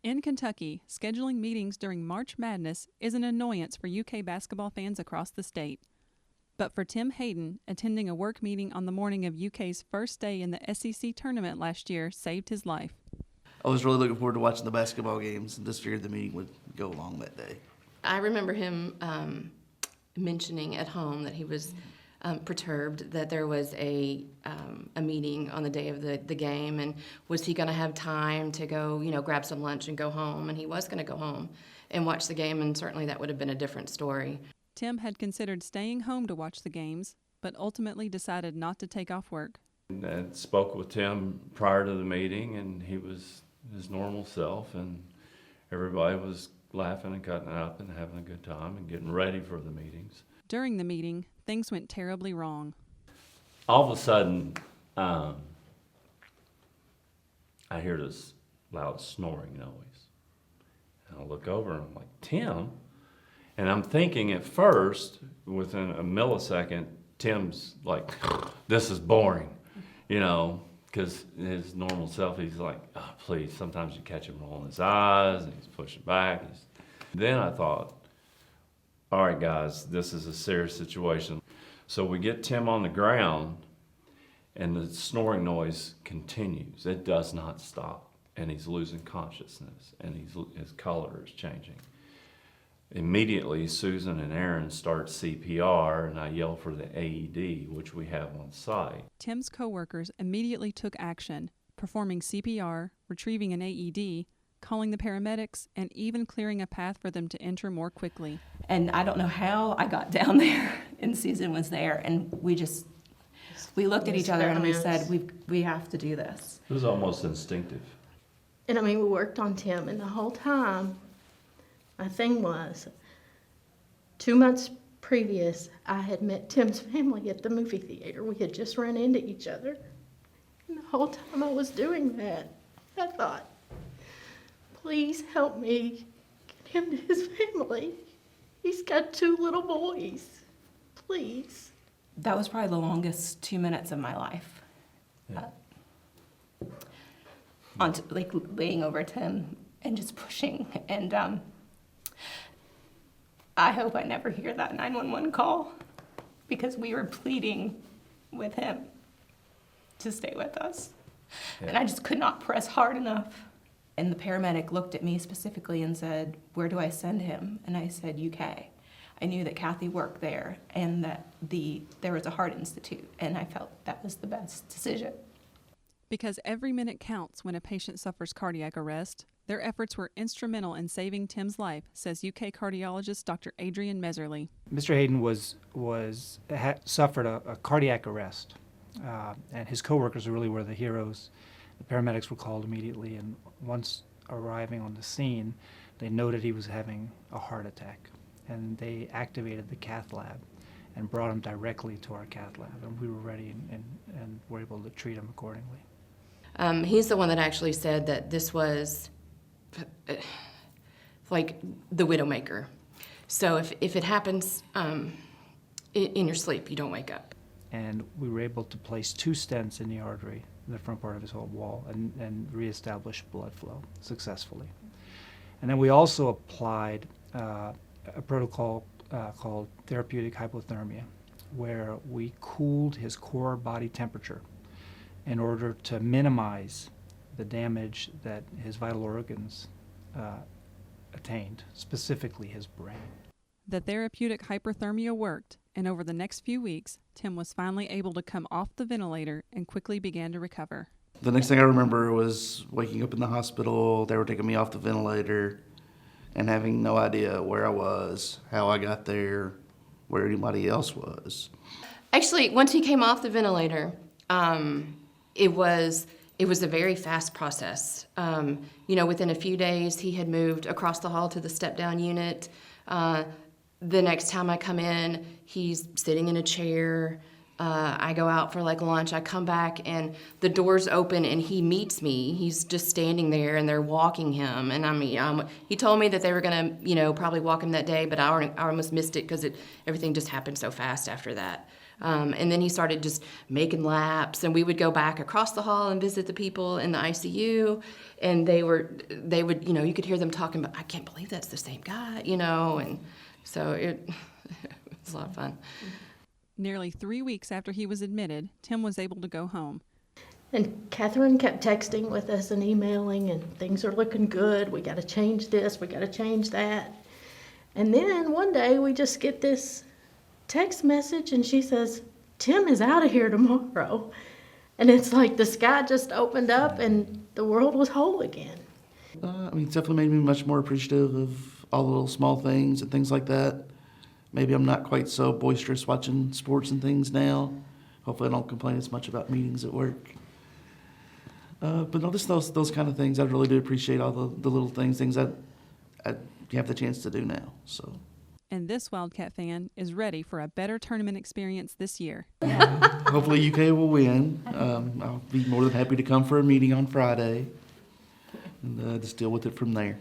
In Kentucky, scheduling meetings during March Madness is an annoyance for UK basketball fans across the state. But for Tim Hayden, attending a work meeting on the morning of UK's first day in the SEC tournament last year saved his life. I was really looking forward to watching the basketball games and just figured the meeting would go along that day. I remember him mentioning at home that he was perturbed that there was a meeting on the day of the game, and was he going to have time to go, grab some lunch and go home? And he was going to go home and watch the game, and certainly that would have been a different story. Tim had considered staying home to watch the games, but ultimately decided not to take off work. I spoke with Tim prior to the meeting, and he was his normal self, and everybody was laughing and cutting up and having a good time and getting ready for the meetings. During the meeting, things went terribly wrong. All of a sudden, I hear this loud snoring noise. And I look over and I'm like, Tim? And I'm thinking at first, within a millisecond, Tim's like, this is boring, because his normal self, he's like, oh, please. Sometimes you catch him rolling his eyes and he's pushing back. Then I thought, all right, guys, this is a serious situation. So we get Tim on the ground, and the snoring noise continues. It does not stop, and he's losing consciousness, and his color is changing. Immediately, Susan and Aaron start CPR, and I yell for the AED, which we have on site. Tim's coworkers immediately took action, performing CPR, retrieving an AED, calling the paramedics, and even clearing a path for them to enter more quickly. And I don't know how I got down there, and Susan was there, and we looked at each other and we said, we have to do this. It was almost instinctive. And we worked on Tim, and the whole time, my thing was, 2 months previous, I had met Tim's family at the movie theater. We had just run into each other. And the whole time I was doing that, I thought, please help me get him to his family. He's got 2 little boys. Please. That was probably the longest 2 minutes of my life. Yeah. Laying over Tim and just pushing. And I hope I never hear that 911 call, because we were pleading with him to stay with us. Yeah. And I just could not press hard enough. And the paramedic looked at me specifically and said, where do I send him? And I said, UK. I knew that Kathy worked there and that there was a heart institute, and I felt that was the best decision. Because every minute counts when a patient suffers cardiac arrest, their efforts were instrumental in saving Tim's life, says UK cardiologist Dr. Adrian Meserly. Mr. Hayden suffered a cardiac arrest, and his coworkers really were the heroes. The paramedics were called immediately, and once arriving on the scene, they noted he was having a heart attack, and they activated the cath lab and brought him directly to our cath lab, and we were ready and were able to treat him accordingly. He's the one that actually said that this was like the widowmaker. So if it happens in your sleep, you don't wake up. And we were able to place 2 stents in the artery, in the front part of his whole wall, and reestablish blood flow successfully. And then we also applied a protocol called therapeutic hypothermia, where we cooled his core body temperature in order to minimize the damage that his vital organs attained, specifically his brain. The therapeutic hyperthermia worked, and over the next few weeks, Tim was finally able to come off the ventilator and quickly began to recover. The next thing I remember was waking up in the hospital. They were taking me off the ventilator and having no idea where I was, how I got there, where anybody else was. Actually, once he came off the ventilator, it was a very fast process. Within a few days, he had moved across the hall to the step-down unit. The next time I come in, he's sitting in a chair. I go out for lunch. I come back and the doors open and he meets me. He's just standing there and they're walking him. And he told me that they were gonna, probably walk him that day, but I almost missed it because everything just happened so fast after that. And then he started just making laps, and we would go back across the hall and visit the people in the ICU, and they would, you could hear them talking about, I can't believe that's the same guy, and so it was a lot of fun. Nearly 3 weeks after he was admitted, Tim was able to go home. And Catherine kept texting with us and emailing, and things are looking good. We got to change this, we got to change that. And then one day we just get this text message, and she says, Tim is out of here tomorrow. And it's like the sky just opened up and the world was whole again. It's definitely made me much more appreciative of all the little small things and things like that. Maybe I'm not quite so boisterous watching sports and things now. Hopefully I don't complain as much about meetings at work. But no, just those kind of things. I really do appreciate all the little things that I have the chance to do now. So. And this Wildcat fan is ready for a better tournament experience this year. Hopefully UK will win. I'll be more than happy to come for a meeting on Friday and just deal with it from there.